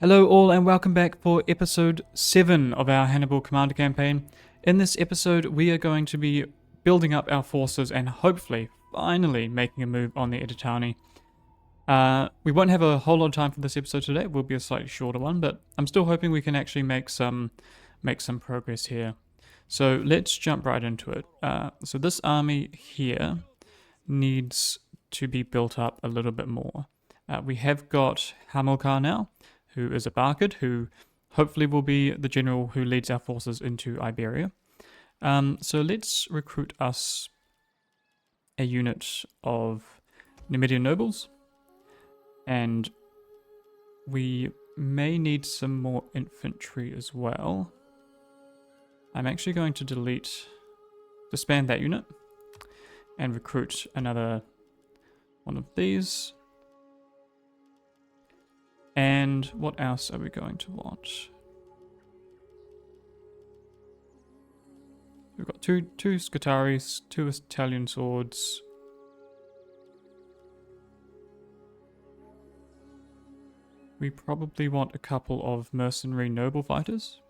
Hello all and welcome back for episode 7 of our Hannibal Commander Campaign. In this episode we are going to be building up our forces and hopefully, finally making a move on the Edetani. We won't have a whole lot of time for this episode today, it will be a slightly shorter one, but I'm still hoping we can actually make some progress here. So let's jump right into it. So this army here needs to be built up a little bit more. We have got Hamilcar now, who is a Barkid, who hopefully will be the general who leads our forces into Iberia. So let's recruit us a unit of Numidian nobles, and we may need some more infantry as well. I'm actually going to disband that unit and recruit another one of these. And what else are we going to want? We've got two Scutaris, 2 Italian swords. We probably want a couple of mercenary noble fighters.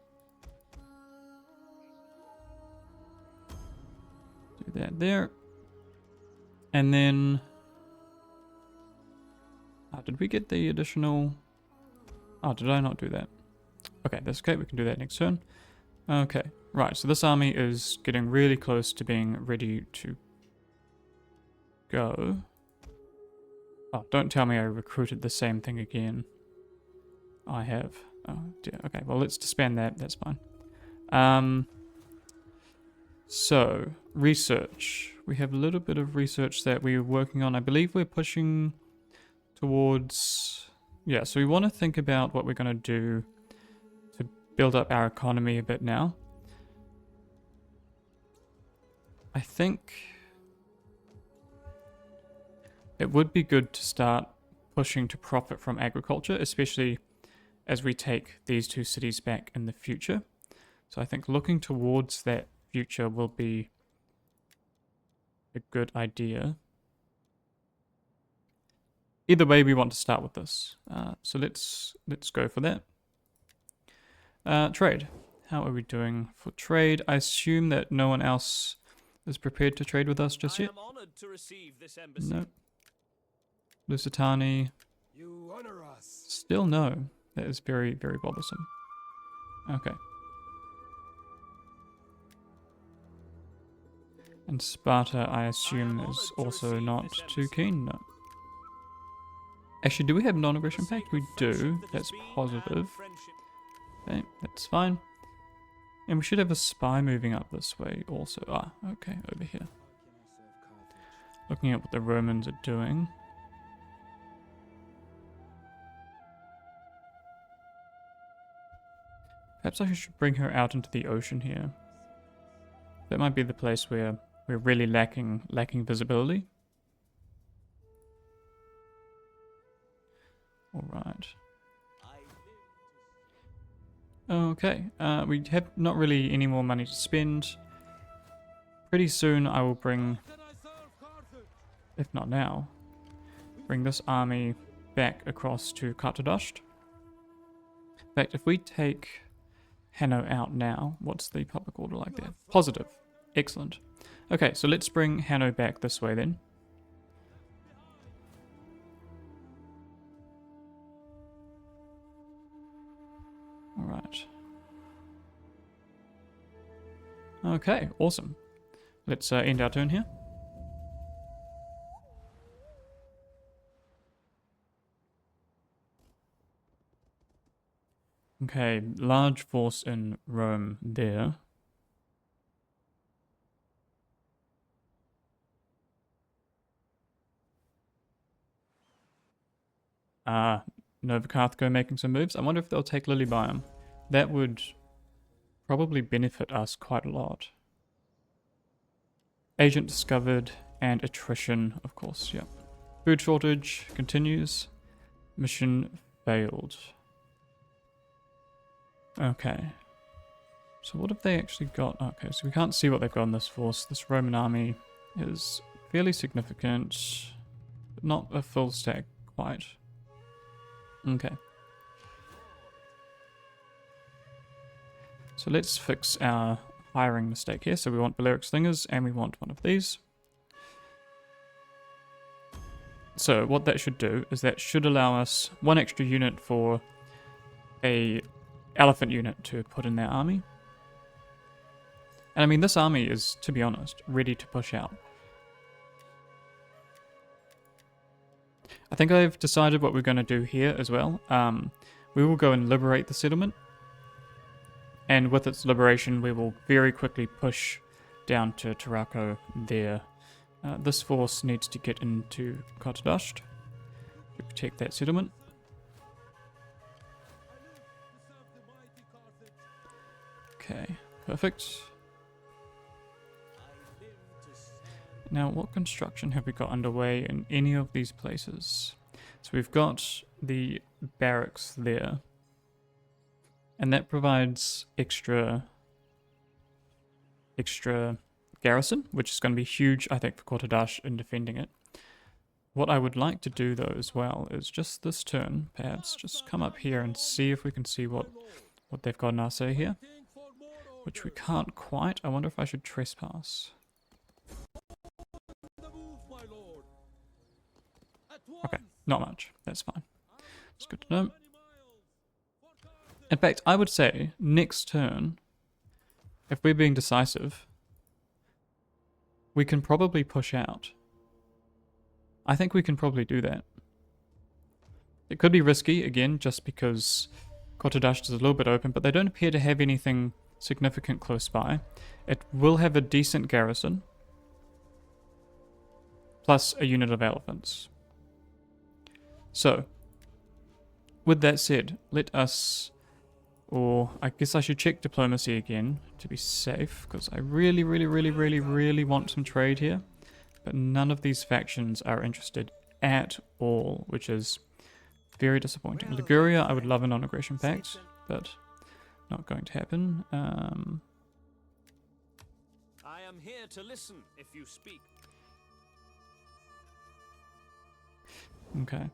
Do that there. And then... did we get the additional... Oh, did I not do that? Okay, that's okay. We can do that next turn. Okay, right. So this army is getting really close to being ready to go. Oh, don't tell me I recruited the same thing again. I have. Oh, dear. Okay, well, let's disband that. That's fine. So, research. We have a little bit of research that we're working on. I believe we're pushing towards... Yeah, so we want to think about what we're going to do to build up our economy a bit now. I think it would be good to start pushing to profit from agriculture, especially as we take these 2 cities back in the future. So I think looking towards that future will be a good idea. Either way, we want to start with this. So let's go for that. Trade. How are we doing for trade? I assume that no one else is prepared to trade with us just yet. I am honored to receive this embassy. No. Lusitani. You honor us. Still no. That is very, very bothersome. Okay. And Sparta, I assume, is also not too keen. No. Actually, do we have non-aggression pact? We do. That's positive. Okay, that's fine. And we should have a spy moving up this way also. Ah, okay, over here. Looking at what the Romans are doing. Perhaps I should bring her out into the ocean here. That might be the place where we're really lacking visibility. Alright. Okay, we have not really any more money to spend. Pretty soon I will bring, if not now, bring this army back across to Kartadasht. In fact, if we take Hanno out now, what's the public order like there? Positive. Excellent. Okay, so let's bring Hanno back this way then. Alright. Okay, awesome. Let's end our turn here. Okay, large force in Rome there. Nova Carthago making some moves. I wonder if they'll take Lilybium. That would probably benefit us quite a lot. Agent discovered and attrition, of course, yeah. Food shortage continues. Mission failed. Okay. So what have they actually got? Okay, so we can't see what they've got in this force. This Roman army is fairly significant, but not a full stack quite. Okay. So let's fix our hiring mistake here. So we want Balearic Slingers and we want one of these. So what that should do is that should allow us one extra unit for a elephant unit to put in their army. And I mean, this army is, to be honest, ready to push out. I think I've decided what we're going to do here as well. We will go and liberate the settlement. And with its liberation, we will very quickly push down to Tarako there. This force needs to get into Kotodasht to protect that settlement. Okay, perfect. Now, what construction have we got underway in any of these places? So we've got the barracks there. And that provides extra garrison, which is going to be huge, I think, for Kotodasht in defending it. What I would like to do, though, as well, is just this turn, perhaps, just come up here and see if we can see what they've got in our say here. Which we can't quite. I wonder if I should trespass. Okay, not much. That's fine. It's good to know. In fact, I would say, next turn, if we're being decisive, we can probably push out. I think we can probably do that. It could be risky, again, just because Kotodasht is a little bit open, but they don't appear to have anything significant close by. It will have a decent garrison, plus a unit of elephants. So, with that said, let us, or I guess I should check diplomacy again to be safe, because I really want some trade here. But none of these factions are interested at all, which is very disappointing. Liguria, I would love a non-aggression pact, but not going to happen. I am here to listen if you speak. Okay.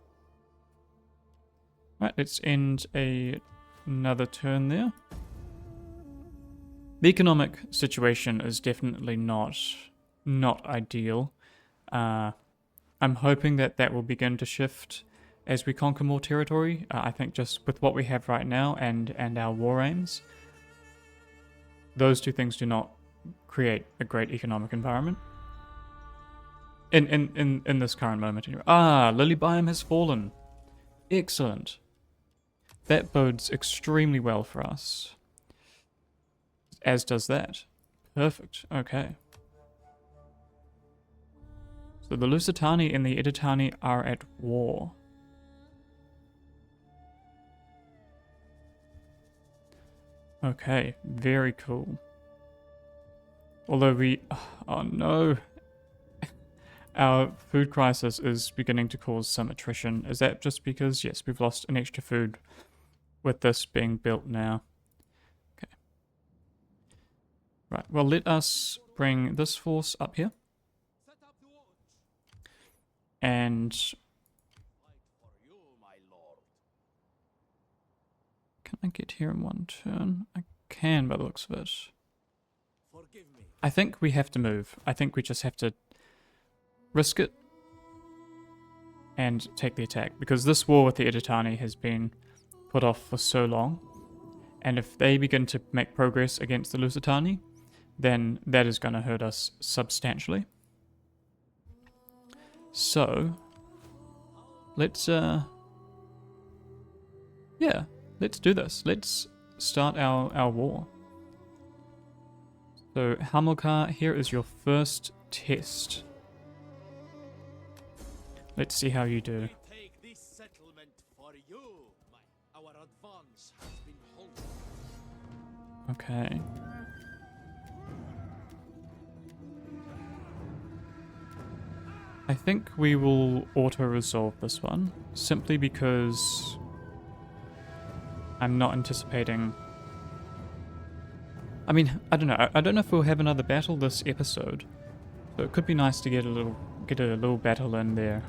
Right, let's end another turn there. The economic situation is definitely not ideal. I'm hoping that will begin to shift as we conquer more territory. I think just with what we have right now and our war aims, those two things do not create a great economic environment. In this current moment anyway. Lily Biome has fallen. Excellent. That bodes extremely well for us. As does that. Perfect. Okay. So the Lusitani and the Edetani are at war. Okay, very cool. Although oh no. Our food crisis is beginning to cause some attrition. Is that just because, yes, we've lost an extra food with this being built now? Okay. Right, well, let us bring this force up here. And can I get here in one turn? I can by the looks of it. I think we have to move. I think we just have to risk it and take the attack, because this war with the Edetani has been put off for so long, and if they begin to make progress against the Lusitani, then that is going to hurt us substantially. So let's let's do this. Let's start our war. So Hamilcar, here is your first test. Let's see how you do. Take this settlement for you. Our advance has been halted. Okay. I think we will auto-resolve this one, simply because I'm not anticipating... I mean, I don't know. I don't know if we'll have another battle this episode, so it could be nice to get a little battle in there.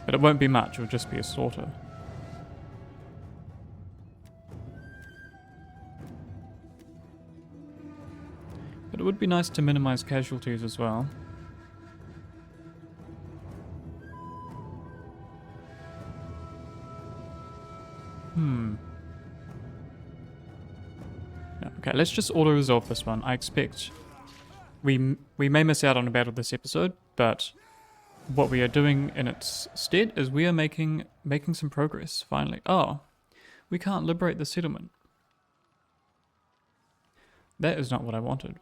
But it won't be much, it'll just be a slaughter. would be nice to minimize casualties as well. Yeah, okay, let's just auto-resolve this one. I expect we may miss out on a battle this episode, but what we are doing in its stead is we are making some progress, finally. Oh, we can't liberate the settlement. That is not what I wanted.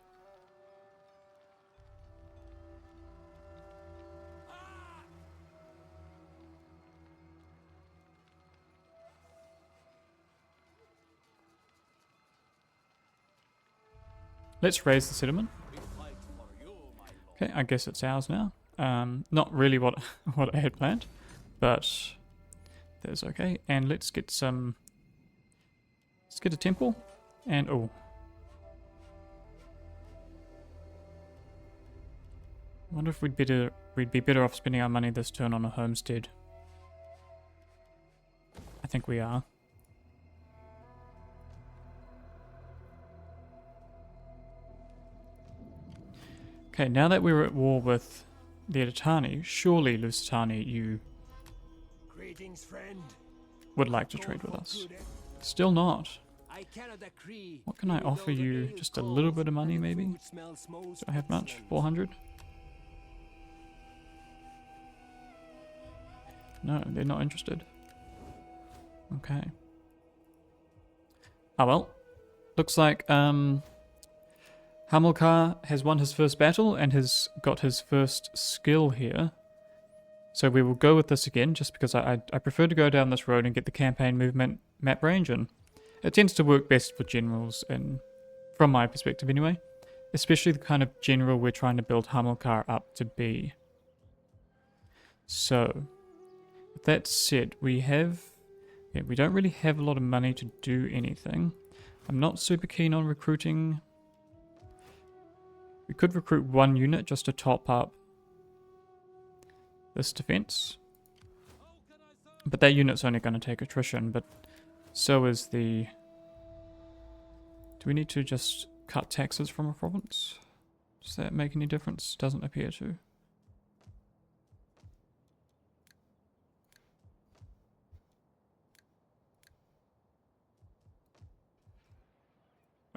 Let's raise the settlement. We fight for you, my lord. Okay, I guess it's ours now. Not really what what I had planned, but that's okay. And let's get some. Let's get a temple, and oh, wonder if we'd be better off spending our money this turn on a homestead. I think we are. Okay, now that we're at war with the Edetani, surely, Lusitani, you Greetings, friend. would like to trade with us. Still not. I cannot agree. What can I offer you? Just a little bit of money, maybe? Do I have much? 400? No, they're not interested. Okay. Oh well. Looks like Hamilcar has won his first battle and has got his first skill here. So we will go with this again, just because I prefer to go down this road and get the campaign movement map range, and it tends to work best for generals, and from my perspective anyway. Especially the kind of general we're trying to build Hamilcar up to be. So, with that said, we don't really have a lot of money to do anything. I'm not super keen on recruiting. We could recruit one unit just to top up this defense. But that unit's only going to take attrition, but so is the... Do we need to just cut taxes from a province? Does that make any difference? Doesn't appear to.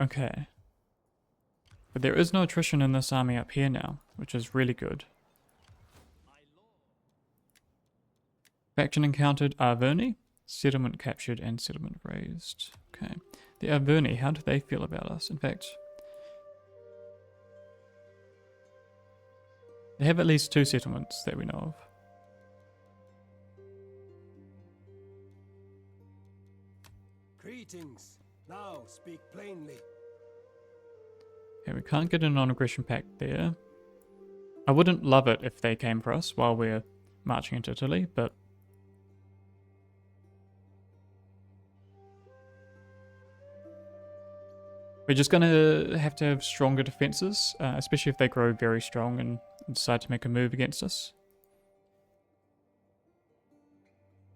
Okay. But there is no attrition in this army up here now, which is really good. Faction encountered Arverni, settlement captured and settlement raised. Okay. The Arverni, how do they feel about us? In fact, they have at least 2 settlements that we know of. Greetings. Now speak plainly. Okay, we can't get a non-aggression pact there. I wouldn't love it if they came for us while we're marching into Italy, but we're just going to have stronger defenses, especially if they grow very strong and decide to make a move against us.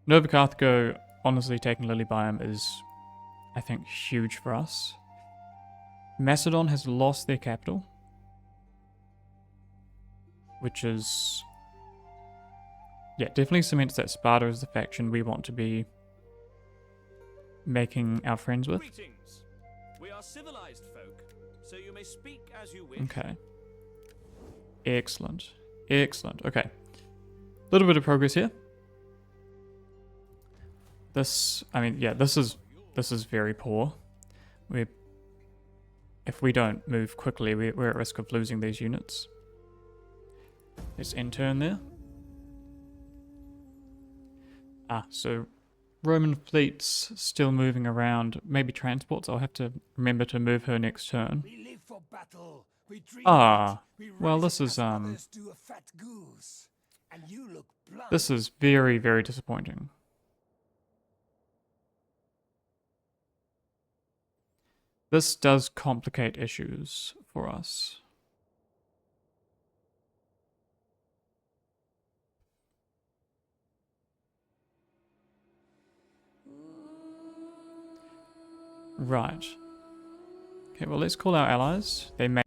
Nova Carthago, honestly, taking Lilybium is, I think, huge for us. Macedon has lost their capital, which is, yeah, definitely cements that Sparta is the faction we want to be making our friends with. Greetings. We are civilized folk, so you may speak as you wish. Okay. Excellent. Excellent. Okay. A little bit of progress here. This, I mean, yeah, this is very poor. If we don't move quickly, we're at risk of losing these units. Let's intern there. Ah, so Roman fleet's still moving around. Maybe transports. I'll have to remember to move her next turn. We live for battle. We dream Ah, it. We well, rise this it is as others do a fat goose. And you look blunt. this is very, very disappointing. This does complicate issues for us. Right. Okay, well, let's call our allies. They may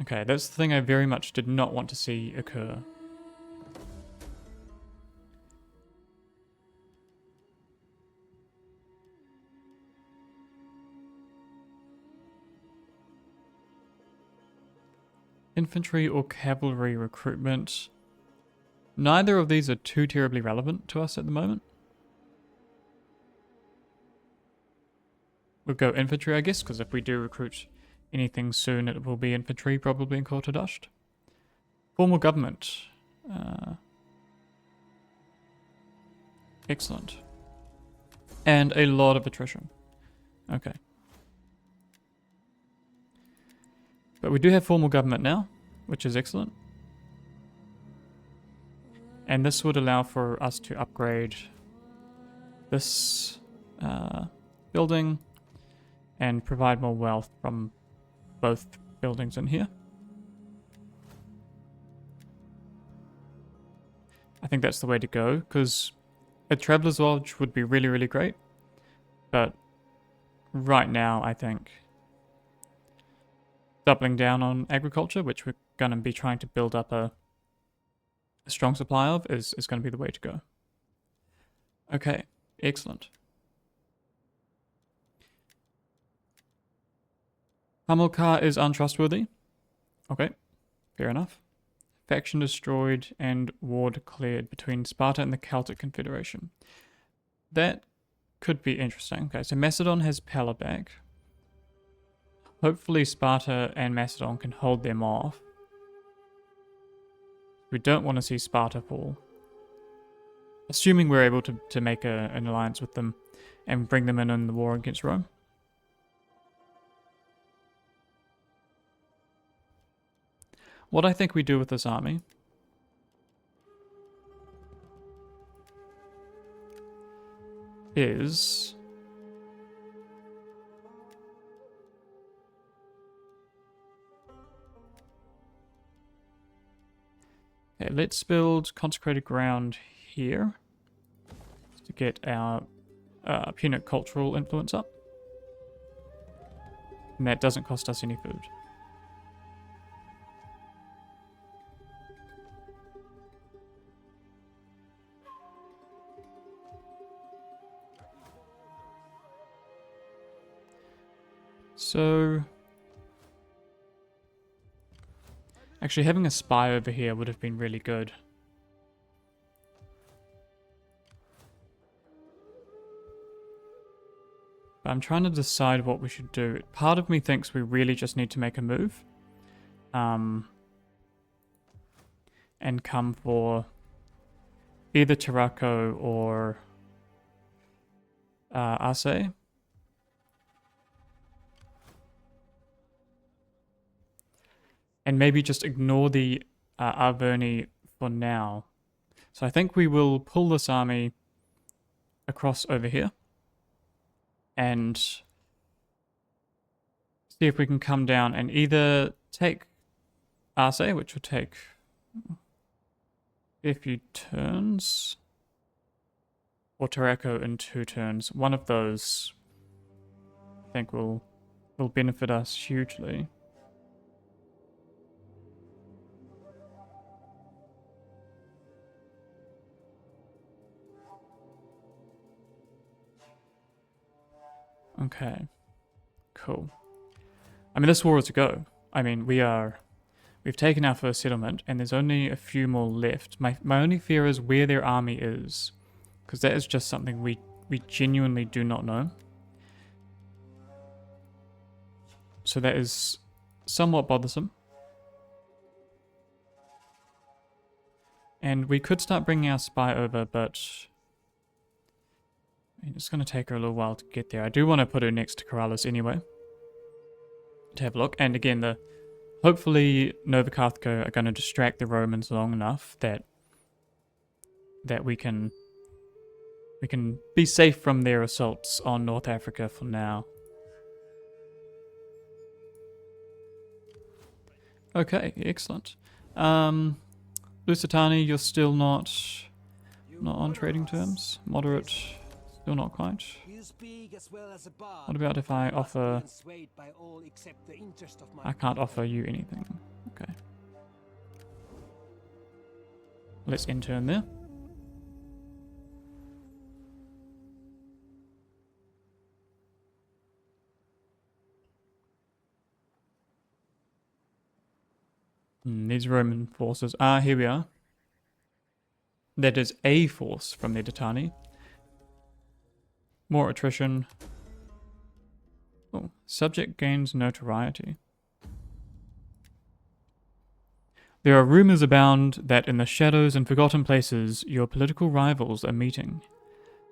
Okay, that's the thing I very much did not want to see occur. Infantry or cavalry recruitment. Neither of these are too terribly relevant to us at the moment. We'll go infantry, I guess, because if we do recruit anything soon, it will be infantry, probably in Kortadasht. Formal government. Excellent. And a lot of attrition. Okay. But we do have formal government now, which is excellent. And this would allow for us to upgrade this building and provide more wealth from both buildings in here. I think that's the way to go, because a Traveler's Lodge would be really, really great. But right now, I think doubling down on agriculture, which we're going to be trying to build up a strong supply of, is going to be the way to go. Okay, excellent. Hamilcar is untrustworthy. Okay, fair enough. Faction destroyed and war declared between Sparta and the Celtic Confederation. That could be interesting. Okay, so Macedon has Pella back. Hopefully Sparta and Macedon can hold them off. We don't want to see Sparta fall. Assuming we're able to make an alliance with them and bring them in the war against Rome. What I think we do with this army is okay, let's build consecrated ground here to get our Punic cultural influence up. And that doesn't cost us any food. So, actually having a spy over here would have been really good. But I'm trying to decide what we should do. Part of me thinks we really just need to make a move. And come for either Tarraco or Arce. And maybe just ignore the Arverni for now. So I think we will pull this army across over here. And see if we can come down and either take Arce, which will take a few turns, or Tarraco in 2 turns. One of those I think will benefit us hugely. Okay, cool. I mean, this war is a go. I mean, we've taken our first settlement, and there's only a few more left. My only fear is where their army is, because that is just something we genuinely do not know. So that is somewhat bothersome. And we could start bringing our spy over, but it's going to take her a little while to get there. I do want to put her next to Corrales anyway, to have a look. And again, hopefully Novocathco are going to distract the Romans long enough that we can be safe from their assaults on North Africa for now. Okay, excellent. Lusitani, you're still not on trading terms. Moderate. Still not quite. What about if I offer... I can't offer you anything. Okay. Let's intern there. These Roman forces. Ah, here we are. That is a force from the Edetani. More attrition. Oh, subject gains notoriety. There are rumors abound that in the shadows and forgotten places your political rivals are meeting.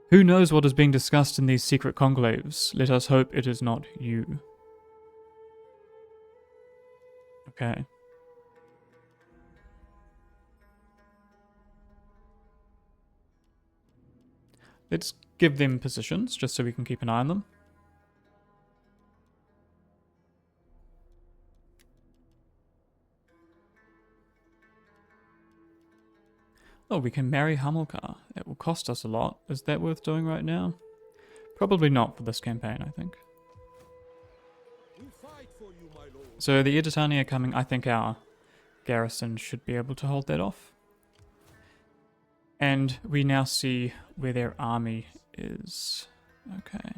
Who knows what is being discussed in these secret conclaves? Let us hope it is not you. Okay. Let's give them positions, just so we can keep an eye on them. Oh, we can marry Hamilcar. It will cost us a lot. Is that worth doing right now? Probably not for this campaign, I think. So the Edetani are coming. I think our garrison should be able to hold that off. And we now see where their army is. Okay.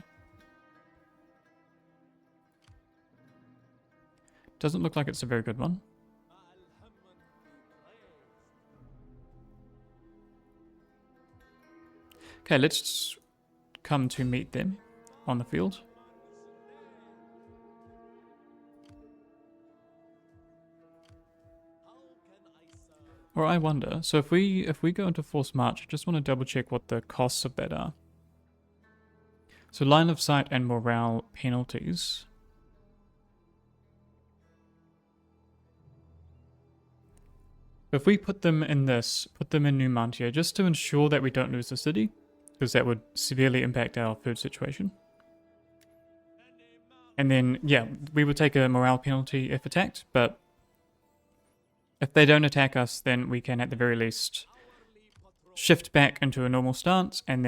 Doesn't look like it's a very good one. Okay, let's come to meet them on the field. Or I wonder, so if we go into forced march, I just want to double check what the costs of that are. So line of sight and morale penalties. If we put them in this, put them in Numantia, just to ensure that we don't lose the city, because that would severely impact our food situation. And then, yeah, we would take a morale penalty if attacked, but if they don't attack us, then we can at the very least shift back into a normal stance and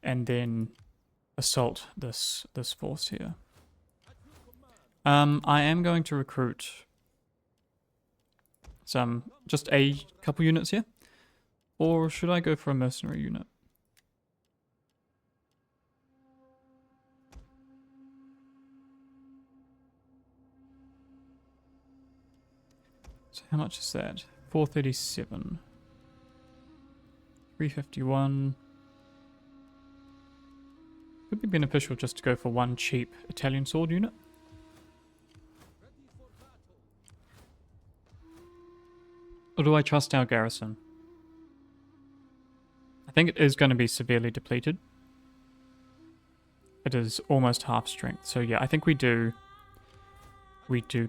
then assault this force here. I am going to recruit just a couple units here, or should I go for a mercenary unit? So how much is that? 437. 351. Could be beneficial just to go for one cheap Italian sword unit. Or do I trust our garrison? I think it is going to be severely depleted. It is almost half strength. So yeah, I think we do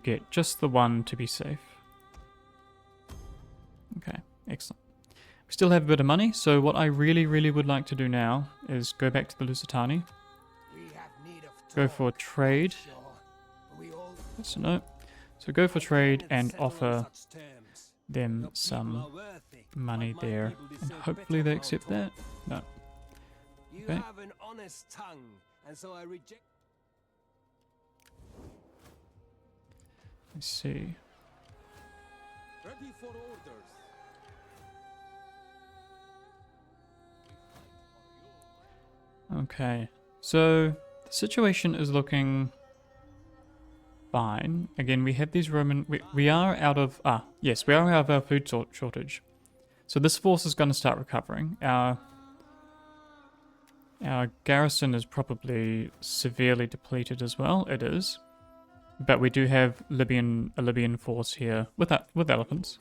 get just the one to be safe. Okay, excellent. We still have a bit of money, so what I really, really would like to do now is go back to the Lusitani. Go for trade. Yes or no? So go for trade and offer them some money there. And hopefully they accept that. No. Okay. You have an honest tongue, and so I reject. Let's see. Ready for orders. Okay. So the situation is looking fine. Again, we have these Roman... We are out of... yes, we are out of our food shortage. So this force is going to start recovering. Our garrison is probably severely depleted as well. It is. But we do have a Libyan force here with elephants.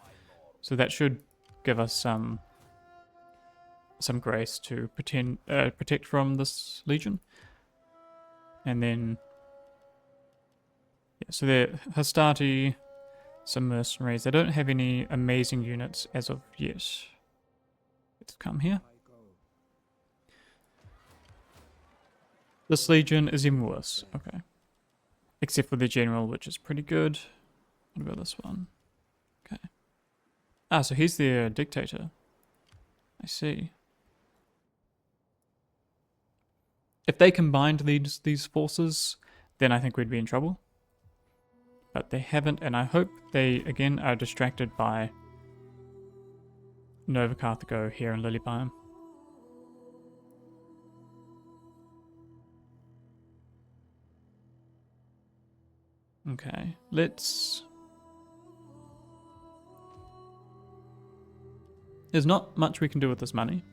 So that should give us some grace to protect from this legion. And then... yeah, so the Hastati, some mercenaries. They don't have any amazing units as of yet. Let's come here. This legion is even worse. Okay. Except for the general, which is pretty good. What about this one? Okay. Ah, so he's the dictator. I see. If they combined these forces, then I think we'd be in trouble. But they haven't, and I hope they, again, are distracted by Nova Carthago here in Lily Biome. Okay, let's... There's not much we can do with this money.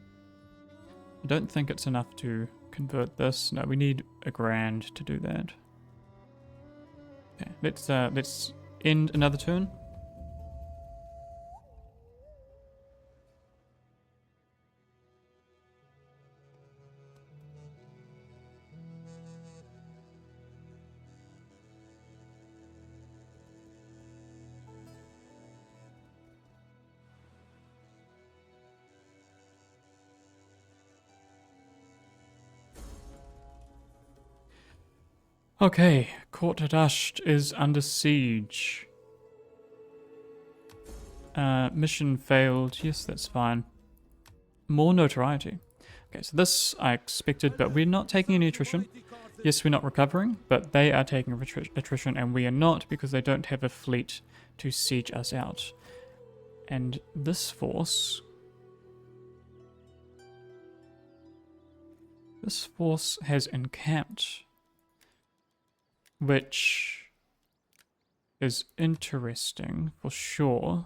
I don't think it's enough to convert this. No, we need $1,000 to do that. Okay, let's end another turn. Okay, Court Hadasht is under siege. Mission failed. Yes, that's fine. More notoriety. Okay, so this I expected, but we're not taking any attrition. Yes, we're not recovering, but they are taking attrition, and we are not because they don't have a fleet to siege us out. And this force... This force has encamped, which is interesting for sure.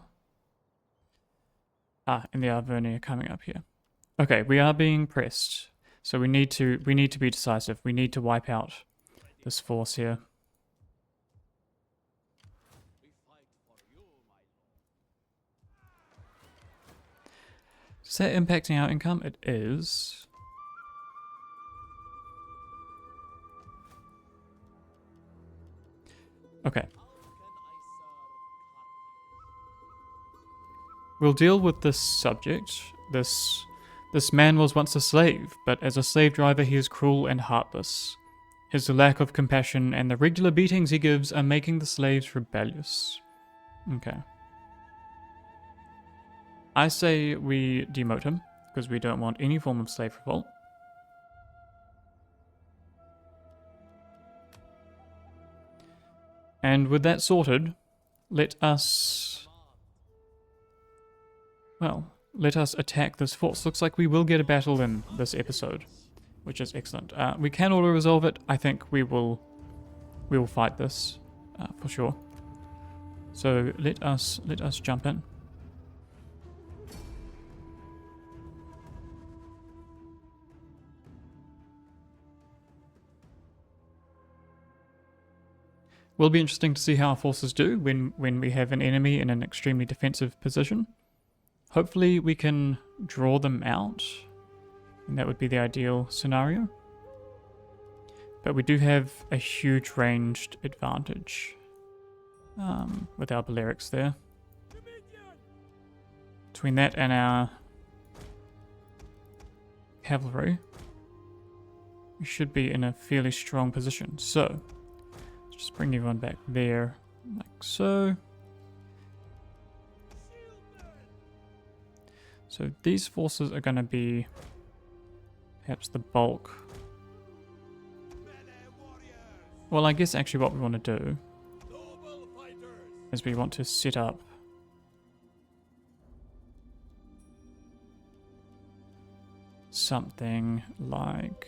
Ah, and the Arverni are coming up here. Okay, we are being pressed, so we need to be decisive. We need to wipe out this force here. Is that impacting our income? It is. Okay. We'll deal with this subject. This man was once a slave, but as a slave driver he is cruel and heartless. His lack of compassion and the regular beatings he gives are making the slaves rebellious. Okay. I say we demote him, because we don't want any form of slave revolt. And with that sorted, let us attack this force. Looks like we will get a battle in this episode, which is excellent. We can auto-resolve it. I think we will fight this for sure. So let us jump in. Will be interesting to see how our forces do when we have an enemy in an extremely defensive position. Hopefully we can draw them out, and that would be the ideal scenario. But we do have a huge ranged advantage with our Balearics there. Between that and our cavalry, we should be in a fairly strong position. So, just bring everyone back there, like so. So these forces are going to be perhaps the bulk. Well, I guess actually what we want to do is we want to set up something like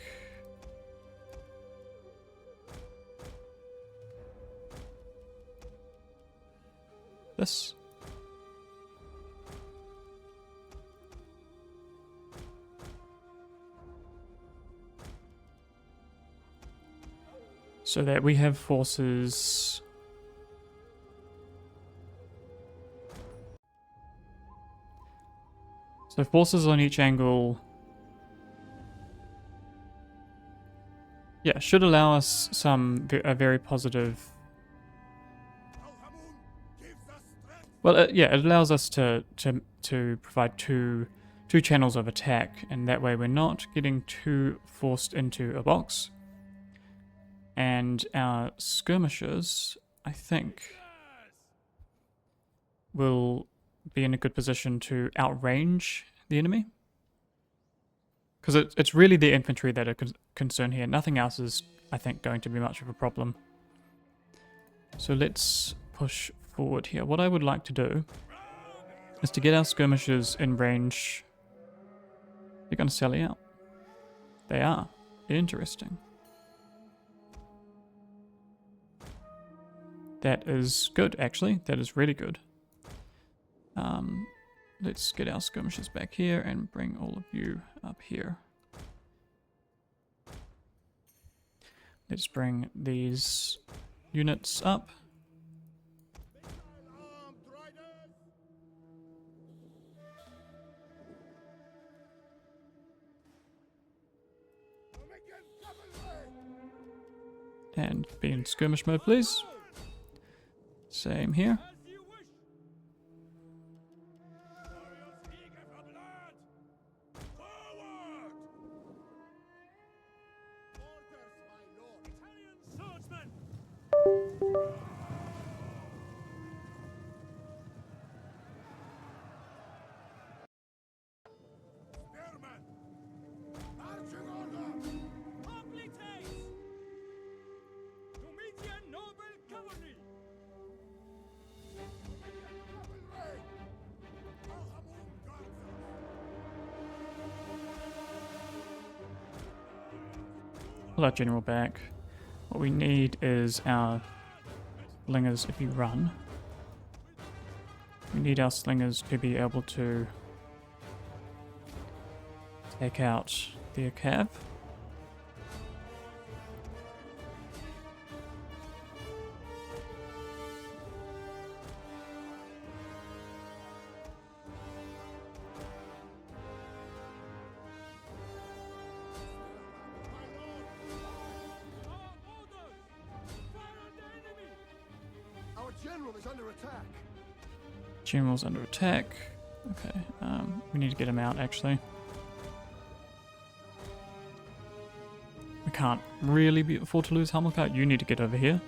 this. So that we have forces on each angle. Yeah, should allow us a very positive. Well, yeah, it allows us to provide two channels of attack, and that way we're not getting too forced into a box. And our skirmishers, I think, will be in a good position to outrange the enemy. Because it's really the infantry that are concerned here. Nothing else is, I think, going to be much of a problem. So let's push forward here. What I would like to do is to get our skirmishers in range. They're going to sally out. They are. Interesting. That is good, actually. That is really good. Let's get our skirmishers back here and bring all of you up here. Let's bring these units up. And be in skirmish mode, please. Same here. Pull our general back. What we need is our slingers if you run. We need our slingers to be able to take out their cav. General is under attack. General's under attack. Okay, we need to get him out, actually. We can't really afford to lose Hamilcar. You need to get over here.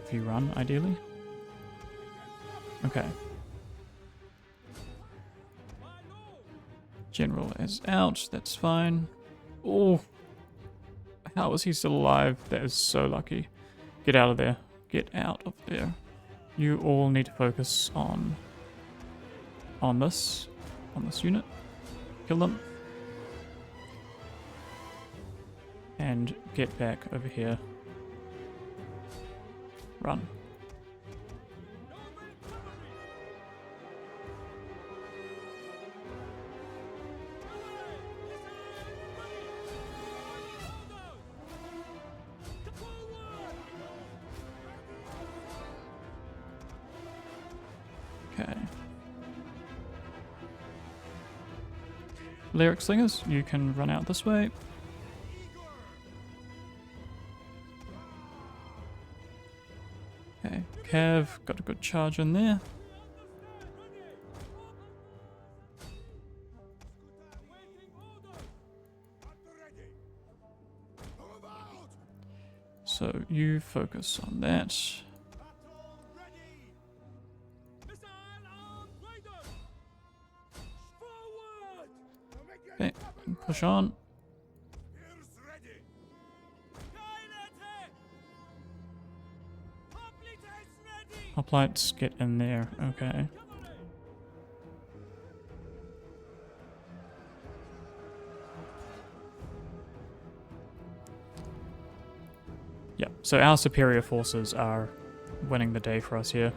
If you run, ideally. Okay. General is out. That's fine. Oh, how is he still alive? That is so lucky. Get out of there. Get out of there. You all need to focus on this unit. Kill them. And get back over here. Run. Okay. Lyric Slingers, you can run out this way. Okay, Cav, got a good charge in there. So you focus on that. Okay, push on. Hoplites, get in there. Okay. Yep, so our superior forces are winning the day for us here.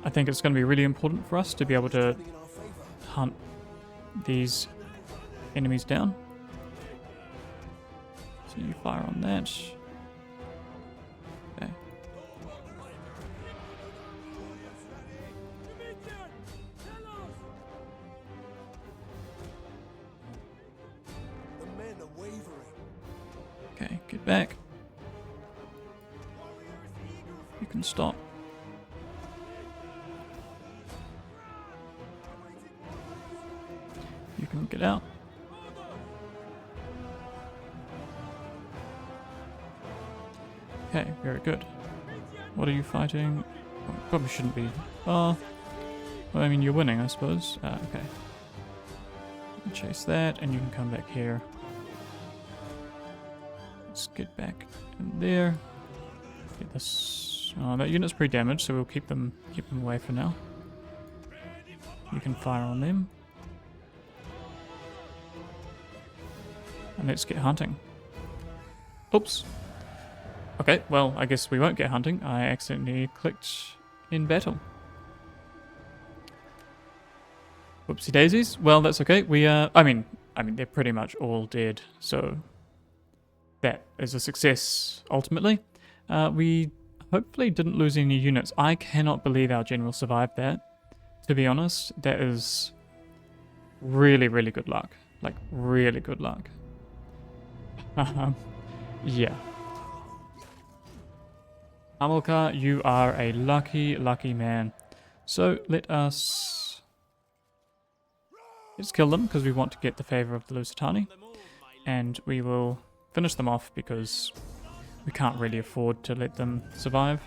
I think it's going to be really important for us to be able to hunt these enemies down. So you fire on that. Okay. Okay, get back. You can stop. You can get out. Okay, very good. What are you fighting? Oh, probably shouldn't be. Well, I mean, you're winning, I suppose. Okay. Chase that, and you can come back here. Let's get back in there. Get this. Oh, that unit's pretty damaged, so we'll keep them away for now. You can fire on them. And let's get hunting. Oops. Okay, well, I guess we won't get hunting. I accidentally clicked in battle. Whoopsie daisies. Well, that's okay. We I mean, they're pretty much all dead, so that is a success ultimately. We hopefully didn't lose any units. I cannot believe our general survived that. To be honest, that is really, really good luck. Like, really good luck. Yeah. Hamilcar, you are a lucky, lucky man. So let's kill them because we want to get the favor of the Lusitani, and we will finish them off because we can't really afford to let them survive.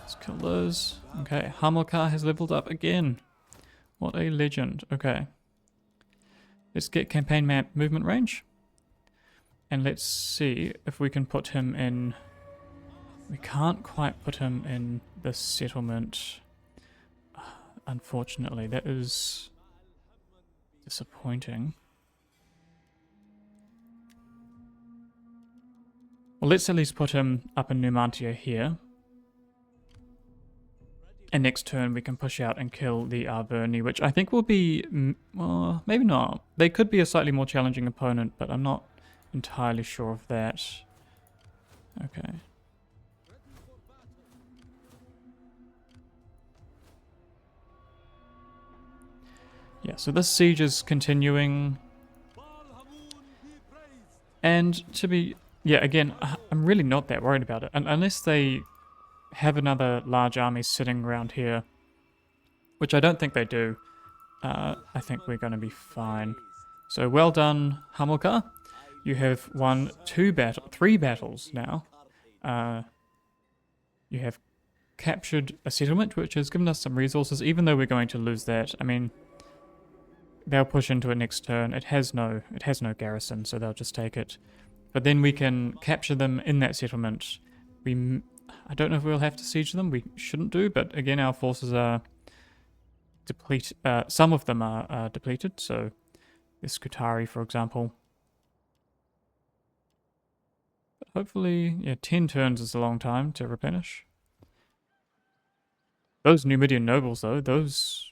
Let's kill those. Okay, Hamilcar has leveled up again. What a legend. Okay. Let's get campaign map movement range. And let's see if we can put him in... We can't quite put him in the settlement. Unfortunately, that is disappointing. Well, let's at least put him up in Numantia here. And next turn we can push out and kill the Arverni, which I think will be... well, maybe not. They could be a slightly more challenging opponent, but I'm not entirely sure of that. Okay. Yeah, so this siege is continuing. And to be... Yeah, again, I'm really not that worried about it. And unless they have another large army sitting around here, which I don't think they do, I think we're going to be fine. So well done, Hamilcar. You have won 3 battles now. You have captured a settlement, which has given us some resources, even though we're going to lose that. I mean, they'll push into it next turn. It has no garrison, so they'll just take it. But then we can capture them in that settlement. I don't know if we'll have to siege them. We shouldn't do, but again, our forces are depleted. Some of them are depleted, so the Scutari, for example. But hopefully, yeah, 10 turns is a long time to replenish. Those Numidian nobles, though, those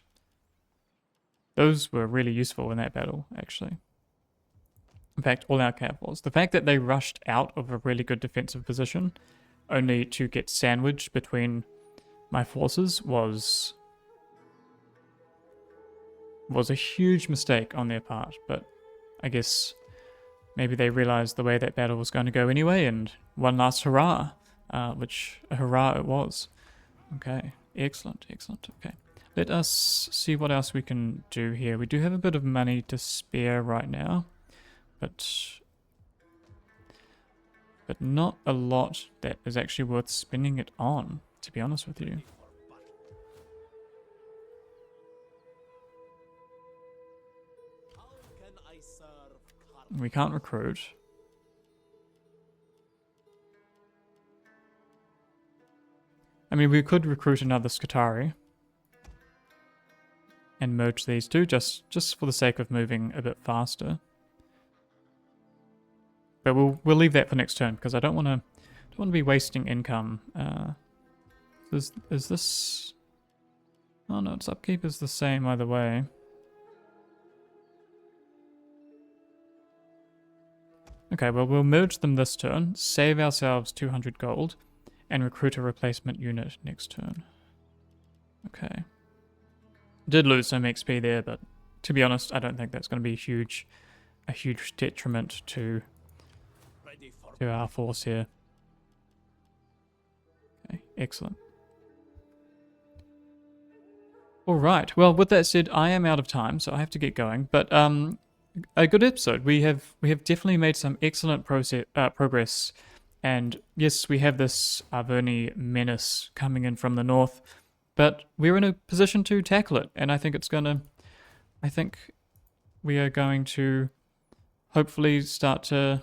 were really useful in that battle, actually. In fact, all our cavalry. The fact that they rushed out of a really good defensive position only to get sandwiched between my forces was a huge mistake on their part, but I guess maybe they realized the way that battle was going to go anyway, and one last hurrah, which a hurrah it was. Okay, excellent, excellent, okay. Let us see what else we can do here. We do have a bit of money to spare right now, but not a lot that is actually worth spending it on, to be honest with you. We can't recruit. I mean, we could recruit another Scutari and merge these two, just for the sake of moving a bit faster. But we'll leave that for next turn because I don't want to be wasting income. Is this? Oh no, its upkeep is the same either way. Okay, well we'll merge them this turn, save ourselves 200 gold, and recruit a replacement unit next turn. Okay. Did lose some XP there, but to be honest, I don't think that's going to be a huge detriment to our force here. Okay, excellent. Alright, well with that said, I am out of time, so I have to get going. But a good episode. We have definitely made some excellent progress, and yes, we have this Averni menace coming in from the north, but we're in a position to tackle it, and I think we are going to hopefully start to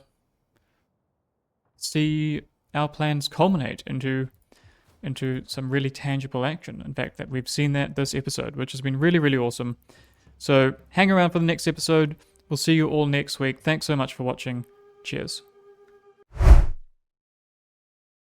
see our plans culminate into some really tangible action. In fact, that we've seen that this episode, which has been really, really awesome. So hang around for the next episode. We'll see you all next week. Thanks so much for watching. Cheers.